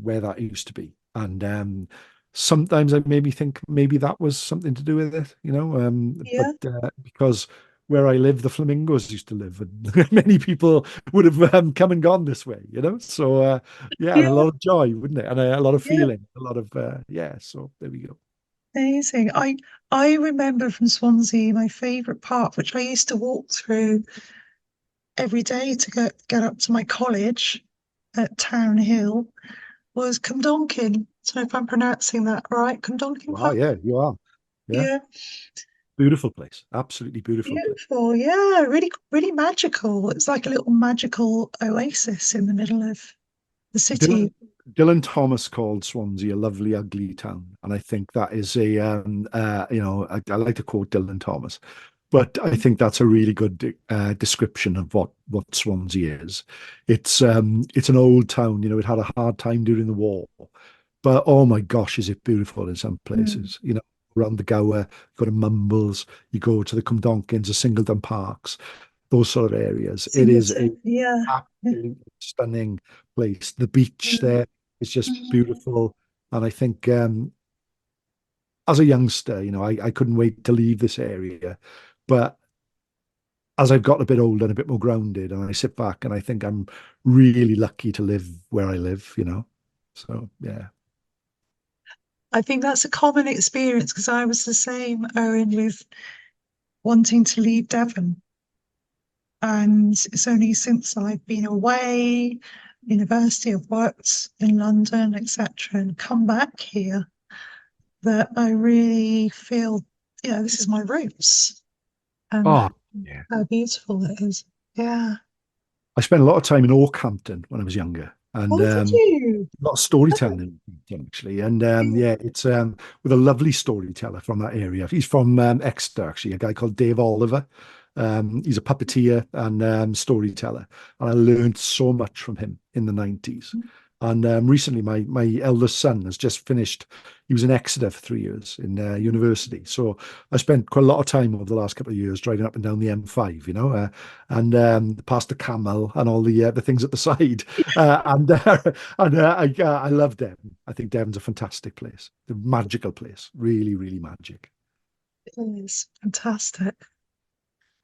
where that used to be. And sometimes I maybe think maybe that was something to do with it, you know. But yeah, because where I live, the flamingos used to live, and many people would have come and gone this way, you know. So yeah, and a yeah, lot of joy, wouldn't it? And a lot of yeah. feeling, a lot of yeah. So there we go. Amazing. I remember from Swansea my favourite park, which I used to walk through every day to get up to my college at Town Hill, was Cumdonkin. So if I'm pronouncing that right, Cumdonkin Wow, Park. yeah, you are. Yeah, Yeah, beautiful place, absolutely beautiful place. beautiful. Yeah, really, really magical. It's like a little magical oasis in the middle of the city. Dylan, Dylan Thomas called Swansea a lovely, ugly town, and I think that is I like to quote Dylan Thomas, but I think that's a really good description of what Swansea is. It's an old town, you know. It had a hard time during the war, but oh my gosh, is it beautiful in some Mm. places, you know. Around the Gower, you go to Mumbles, you go to the Cumdonkins, the Singleton Parks, those sort of areas. It is a Singleton. Yeah. absolutely stunning place. The beach Mm. there is just Mm. beautiful. And I think as a youngster, you know, I couldn't wait to leave this area. But as I've got a bit older and a bit more grounded, and I sit back and I think I'm really lucky to live where I live, you know. So yeah. I think that's a common experience because I was the same, Owen, with wanting to leave Devon. And it's only since I've been away, university, I've worked in London, etc., and come back here that I really feel, this is my roots and Oh, yeah. how beautiful it is. Yeah. I spent a lot of time in Oakhampton when I was younger, and Oh, did you? a lot of Oh, storytelling in Oakhampton, actually. And yeah. yeah, it's with a lovely storyteller from that area. He's from Exeter, actually, a guy called Dave Oliver. He's a puppeteer and storyteller, and I learned so much from him in the 90s. And recently, my eldest son has just finished. He was in Exeter for 3 years in university. So I spent quite a lot of time over the last couple of years driving up and down the M5, you know, and past the Camel and all the things at the side. I love Devon. I think Devon's a fantastic place, a magical place, really, really magic. It is fantastic.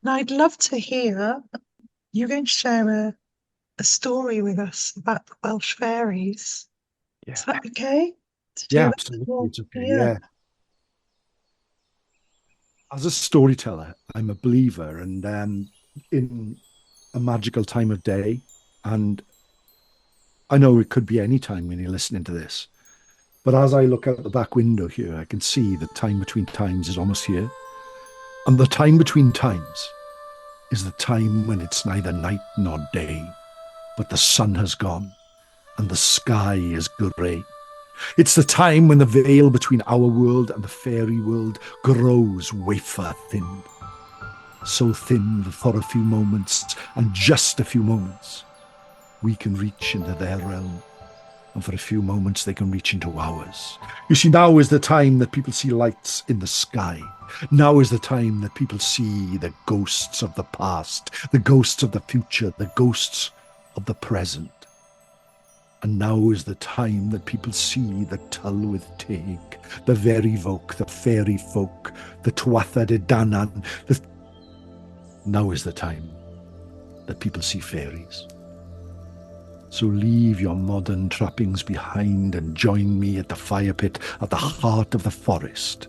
Now, I'd love to hear you're going to share a story with us about the Welsh fairies. Is Yeah, that okay? To yeah, do that? absolutely. Well, It's okay. yeah. Yeah. As a storyteller, I'm a believer and in a magical time of day. And I know it could be any time when you're listening to this. But as I look out the back window here, I can see the time between times is almost here. And the time between times is the time when it's neither night nor day, but the sun has gone and the sky is grey. It's the time when the veil between our world and the fairy world grows wafer thin. So thin that for a few moments, and just a few moments, we can reach into their realm. And for a few moments, they can reach into ours. You see, now is the time that people see lights in the sky. Now is the time that people see the ghosts of the past, the ghosts of the future, the ghosts of the present. And now is the time that people see the Tylwyth Teg, the very folk, the fairy folk, the Tuatha De Danann. Now is the time that people see fairies. So leave your modern trappings behind and join me at the fire pit at the heart of the forest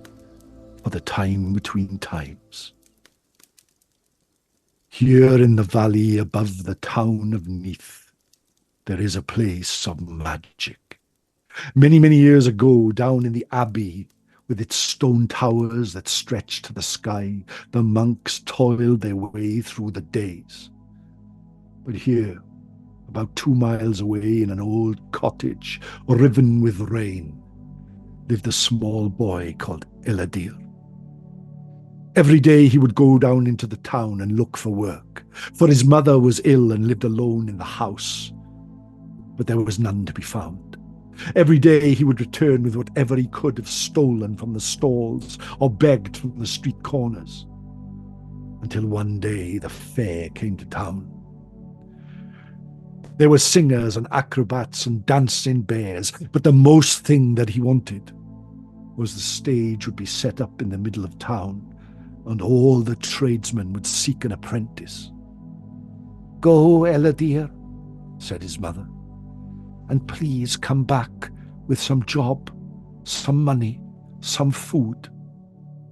for the time between times. Here in the valley above the town of Neath, there is a place of magic. Many, many years ago, down in the abbey, with its stone towers that stretched to the sky, the monks toiled their way through the days. But here, about 2 miles away in an old cottage, riven with rain, lived a small boy called Eladir. Every day he would go down into the town and look for work, for his mother was ill and lived alone in the house. But there was none to be found. Every day he would return with whatever he could have stolen from the stalls or begged from the street corners, until one day the fair came to town. There were singers and acrobats and dancing bears, but the most thing that he wanted was the stage would be set up in the middle of town, and all the tradesmen would seek an apprentice. "Go, Eladir," said his mother, "and please come back with some job, some money, some food,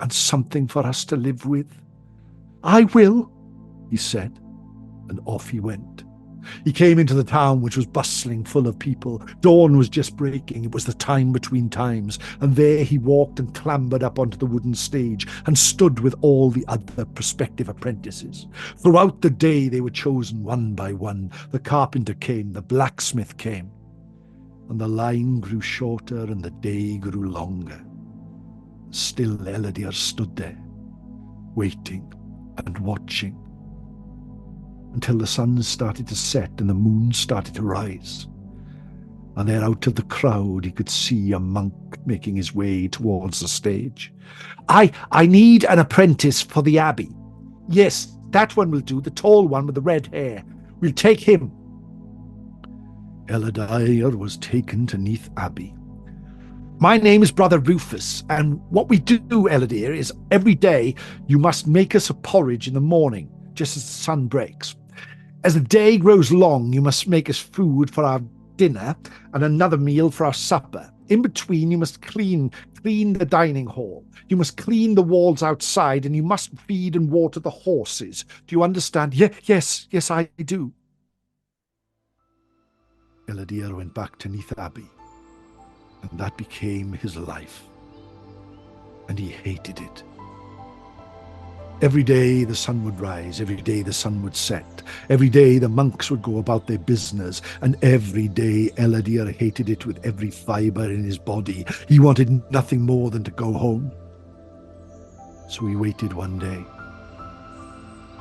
and something for us to live with." "I will," he said, and off he went. He came into the town, which was bustling, full of people. Dawn was just breaking. It was the time between times. And there he walked and clambered up onto the wooden stage and stood with all the other prospective apprentices. Throughout the day they were chosen one by one. The carpenter came, the blacksmith came. And the line grew shorter and the day grew longer. Still Eladir stood there, waiting and watching, until the sun started to set and the moon started to rise. And there out of the crowd he could see a monk making his way towards the stage. I need an apprentice for the abbey." "Yes, that one will do, the tall one with the red hair. We'll take him." Eladir was taken to Neath Abbey. "My name is Brother Rufus, and what we do, Eladir, is every day you must make us a porridge in the morning, just as the sun breaks. As the day grows long, you must make us food for our dinner and another meal for our supper. In between, you must clean the dining hall. You must clean the walls outside, and you must feed and water the horses. Do you understand?" Yes, I do." Eladir went back to Neath Abbey, and that became his life, and he hated it. Every day the sun would rise, every day the sun would set, every day the monks would go about their business, and every day Eladir hated it with every fibre in his body. He wanted nothing more than to go home. So he waited one day,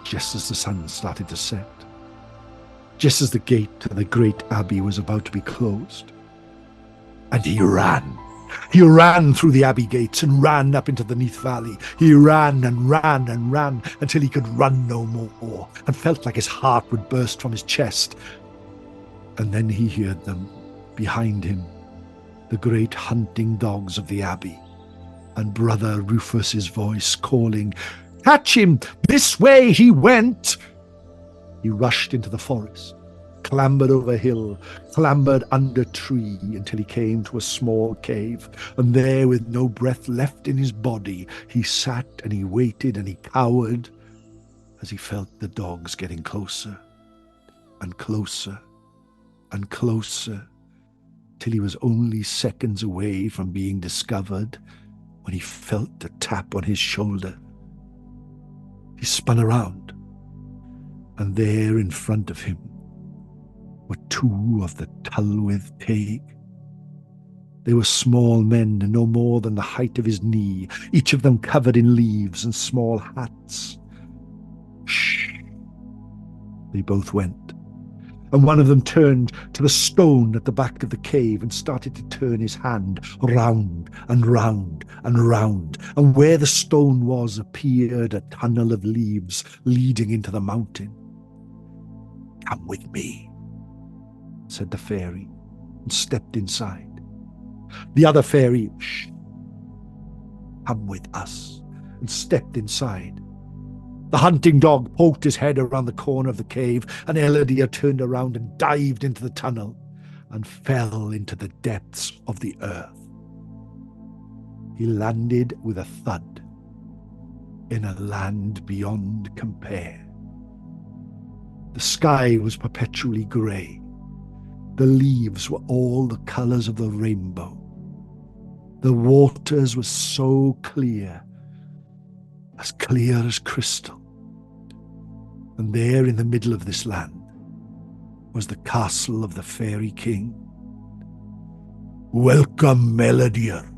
just as the sun started to set, just as the gate to the great abbey was about to be closed, and he ran. He ran through the abbey gates and ran up into the Neath Valley. He ran and ran and ran until he could run no more and felt like his heart would burst from his chest. And then he heard them, behind him, the great hunting dogs of the abbey, and Brother Rufus's voice calling, "Catch him! This way he went!" He rushed into the forest, clambered over hill, clambered under tree, until he came to a small cave, and there, with no breath left in his body, he sat and he waited and he cowered as he felt the dogs getting closer and closer and closer, till he was only seconds away from being discovered when he felt a tap on his shoulder. He spun around, and there in front of him were 2 of the Tylwyth Teg. They were small men, no more than the height of his knee, each of them covered in leaves and small hats. Shh! They both went, and one of them turned to the stone at the back of the cave and started to turn his hand round and round and round, and where the stone was appeared a tunnel of leaves leading into the mountain. "Come with me," said the fairy. and stepped inside. The other fairy, shh, come with us, and stepped inside. The hunting dog poked his head around the corner of the cave, and Eladir turned around and dived into the tunnel and fell into the depths of the earth. He landed with a thud in a land beyond compare. The sky was perpetually grey. The leaves were all the colours of the rainbow. The waters were so clear as crystal. And there in the middle of this land was the castle of the Fairy King. Welcome, Eladir,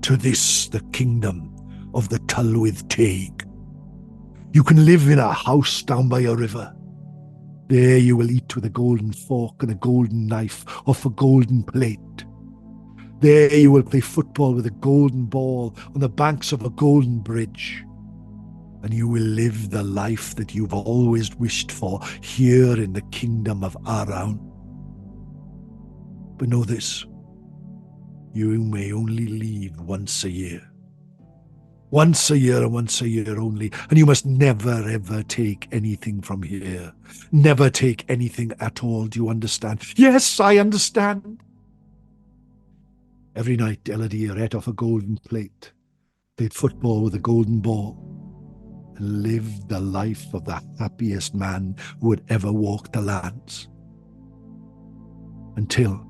to this, the kingdom of the Tylwyth Teg. You can live in a house down by a river. There you will eat with a golden fork and a golden knife off a golden plate. There you will play football with a golden ball on the banks of a golden bridge. And you will live the life that you've always wished for here in the kingdom of Arawn. But know this, you may only leave once a year. Once a year and once a year only, and you must never ever take anything from here. Never take anything at all, do you understand? Yes, I understand. Every night Eladir ate off a golden plate, played football with a golden ball, and lived the life of the happiest man who had ever walked the lands. Until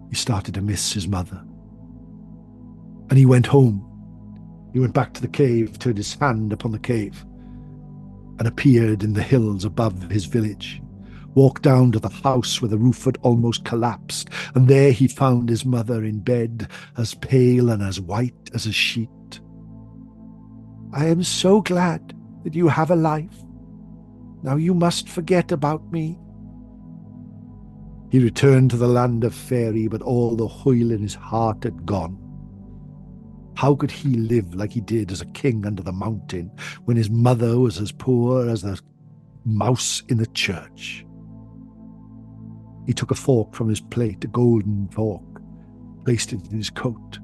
he started to miss his mother. And he went home. He went back to the cave, turned his hand upon the cave, and appeared in the hills above his village. Walked down to the house where the roof had almost collapsed, and there he found his mother in bed, as pale and as white as a sheet. I am so glad that you have a life. Now you must forget about me. He returned to the land of Faery, but all the hoyle in his heart had gone. How could he live like he did as a king under the mountain when his mother was as poor as the mouse in the church? He took a fork from his plate, a golden fork, placed it in his coat,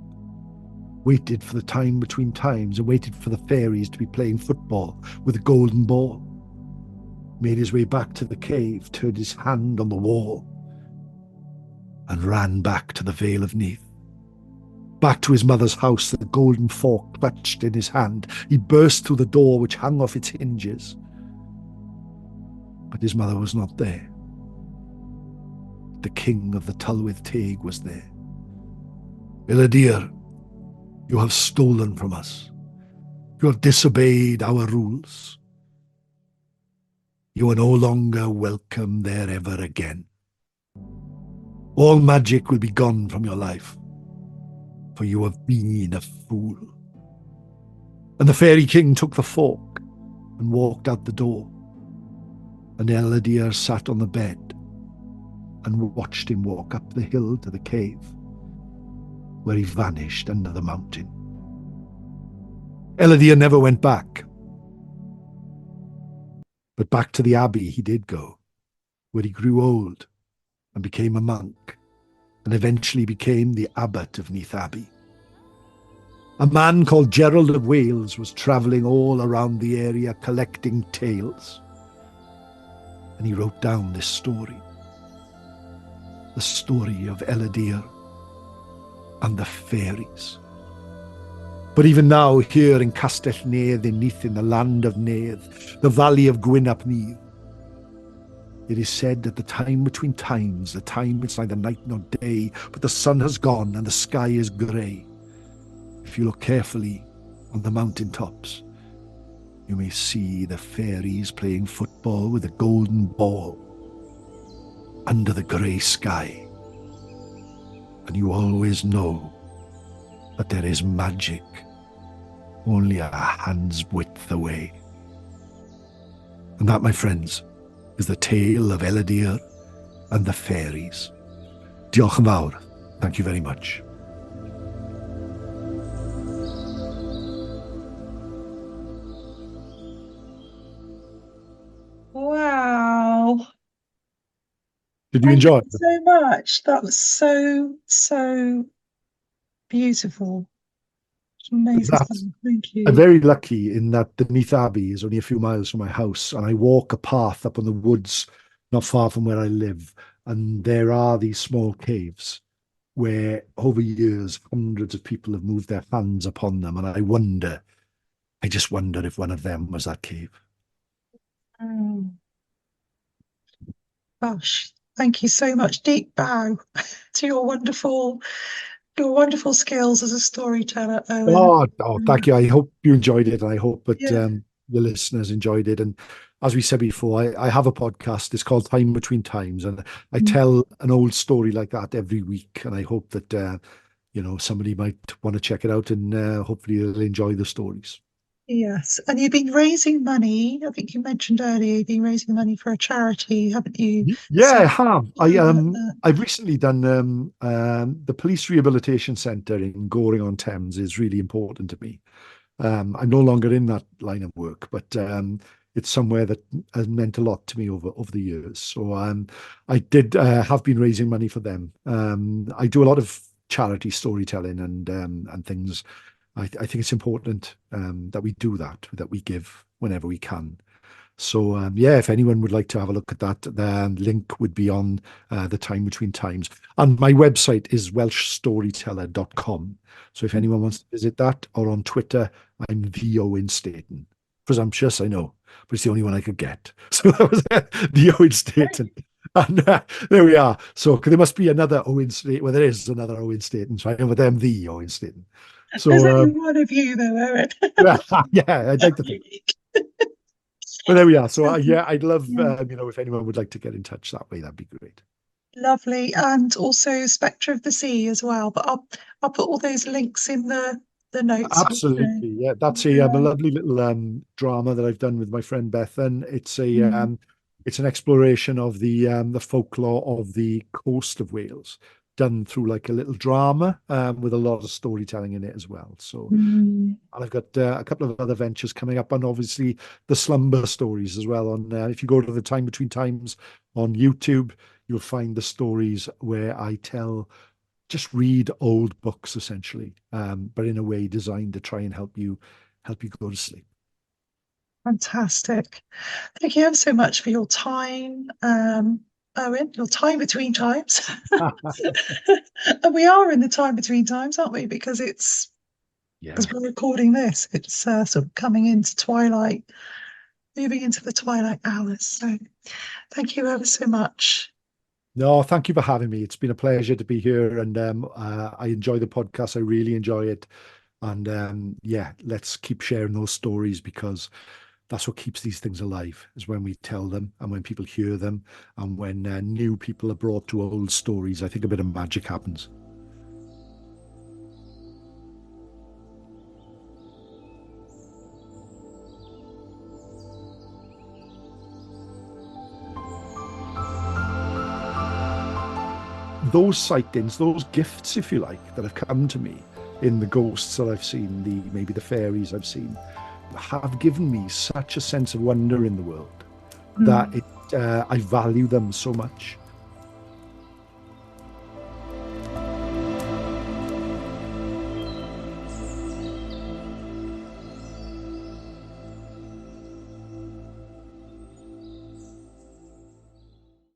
waited for the time between times and waited for the fairies to be playing football with a golden ball, made his way back to the cave, turned his hand on the wall, and ran back to the Vale of Neath. Back to his mother's house, the golden fork clutched in his hand. He burst through the door which hung off its hinges. But his mother was not there. The king of the Tylwyth Teg was there. Eladir, you have stolen from us. You have disobeyed our rules. You are no longer welcome there ever again. All magic will be gone from your life, for you have been a fool. And the Fairy King took the fork and walked out the door, and Eladir sat on the bed and watched him walk up the hill to the cave, where he vanished under the mountain. Eladir never went back, but back to the abbey he did go, where he grew old and became a monk, and eventually became the abbot of Neath Abbey. A man called Gerald of Wales was travelling all around the area collecting tales, and he wrote down this story, the story of Eladir and the fairies. But even now, here in Castell Nedd in Neath, in the land of Nedd, the valley of Gwyn ap Nudd, it is said that the time between times, the time it's neither night nor day, but the sun has gone and the sky is grey. If you look carefully on the mountain tops, you may see the fairies playing football with a golden ball under the grey sky. And you always know that there is magic only a hand's width away. And that, my friends, is the tale of Eladir and the fairies. Diolch yn fawr. Thank you very much. Wow. Did you Thank enjoy you it? so much. That was so, so beautiful. Amazing stuff. That Thank I'm you. very lucky in that the Neath Abbey is only a few miles from my house, and I walk a path up in the woods not far from where I live. And there are these small caves where, over years, hundreds of people have moved their hands upon them. And I just wonder if one of them was that cave. Oh, gosh. Thank you so much. Deep bow to your wonderful skills as a storyteller, Owen. Thank you. I hope you enjoyed it, and I hope that Yeah. the listeners enjoyed it. And as we said before, I have a podcast. It's called Time Between Times, and I tell an old story like that every week. And I hope that somebody might want to check it out, and hopefully they'll enjoy the stories. Yes. And you've been raising money. I think you mentioned earlier you've been raising money for a charity, haven't you? Yeah, So I have. about that. I've recently done the police rehabilitation centre in Goring on Thames is really important to me. I'm no longer in that line of work, but it's somewhere that has meant a lot to me over the years. So I did have been raising money for them. I do a lot of charity storytelling and things. I think it's important that we do that, that we give whenever we can. So yeah, if anyone would like to have a look at that, the link would be on the Time Between Times. And my website is welshstoryteller.com. So if anyone wants to visit that, or on Twitter, I'm the Owen Staton. Presumptuous, I know, but it's the only one I could get. So that was the Owen Staton. And there we are. So there must be another Owen Staton. Well, there is another Owen Staton, so I know, but I'm the Owen Staton. There's So only one of you though, Owen. yeah, I'd like to think. Unique. But there we are. So yeah, I'd love Yeah. if anyone would like to get in touch that way, that'd be great. Lovely. And also Spectre of the Sea as well. But I'll put all those links in the notes. Absolutely, yeah. That's a Yeah. lovely little drama that I've done with my friend Bethan. Mm, It's an exploration of the folklore of the coast of Wales, done through like a little drama with a lot of storytelling in it as well. So, mm. and I've got a couple of other ventures coming up, and obviously the slumber stories as well. On if you go to the Time Between Times on YouTube, you'll find the stories where I tell just read old books essentially, but in a way designed to try and help you go to sleep. Fantastic. Thank you ever so much for your time, Owen, your time between times. And we are in the time between times, aren't we? Because Yeah. we're recording this, it's sort of coming into twilight, moving into the twilight hours. So thank you ever so much. No, thank you for having me. It's been a pleasure to be here, and I enjoy the podcast. I really enjoy it, and yeah, let's keep sharing those stories because that's what keeps these things alive. Is when we tell them and when people hear them, and when new people are brought to old stories. I think a bit of magic happens. Those sightings, those gifts, if you like, that have come to me in the ghosts that I've seen, maybe the fairies I've seen, have given me such a sense of wonder in the world that Mm, I value them so much.